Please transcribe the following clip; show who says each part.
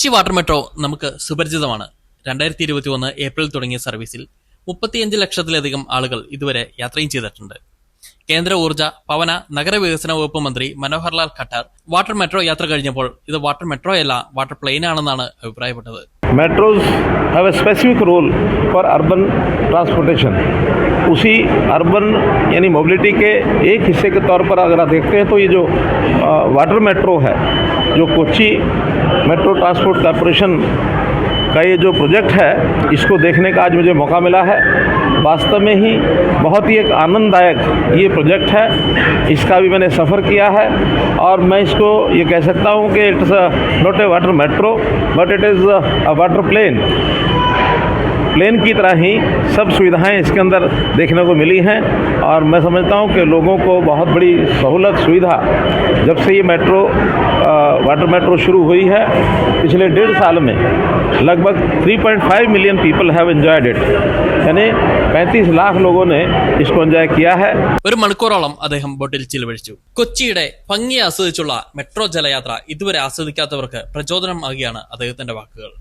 Speaker 1: Kochi water metro നമുക്ക് സുപരിചിതമാണ്. 2021 April തുടങ്ങിയ സർവീസിൽ 35 ലക്ഷത്തിലധികം ആളുകൾ ഇതുവരെ യാത്രയും ചെയ്തിട്ടുണ്ട്. കേന്ദ്ര ഊർജ്ജ, ഭവന, നഗരവികസന വകുപ്പ് മന്ത്രി മനോഹർ ലാൽ ഖട്ടാർ വാട്ടർ മെട്രോ യാത്ര കഴിഞ്ഞപ്പോൾ ഇത് വാട്ടർ മെട്രോയല്ല, വാട്ടർ പ്ലെയിൻ ആണെന്നാണ് അഭിപ്രായപ്പെട്ടത്.
Speaker 2: Metros have a specific role for urban transportation. उसी अर्बन यानी मोबिलिटी के एक हिस्से के तौर पर अगर आप देखते हैं तो ये जो वाटर मेट्रो है, जो कोच्चि मेट्रो ट्रांसपोर्ट कॉरपोरेशन का ये जो प्रोजेक्ट है, इसको देखने का आज मुझे मौका मिला है. वास्तव में ही बहुत ही एक आनंददायक ये प्रोजेक्ट है. इसका भी मैंने सफ़र किया है और मैं इसको ये कह सकता हूँ कि it's not a water metro but it is a water plane. Plane की तरह ही सब सुविधाएं इसके अंदर देखने को मिली हैं और मैं समझता हूं कि लोगों को बहुत बड़ी सहूलत सुविधा जब से ये मेट्रो वाटर मेट्रो शुरू हुई है, पिछले 1.5 साल में लगभग 3.5 million people have enjoyed it. यानी 35 लाख लोगों ने इसको एंजॉय किया है.
Speaker 1: ഒരു മണിക്കൂറോളം അദ്ദേഹം ബോട്ടിൽ ചിലവഴിച്ചു. കൊച്ചിയുടെ ഭംഗി ആസ്വദിച്ചുള്ള മെട്രോ ജലയാത്ര ഇതുവരെ ആസ്വദിക്കാത്തവർക്ക് പ്രചോദനം ആകുകയാണ് അദ്ദേഹത്തിന്റെ വാക്കുകൾ.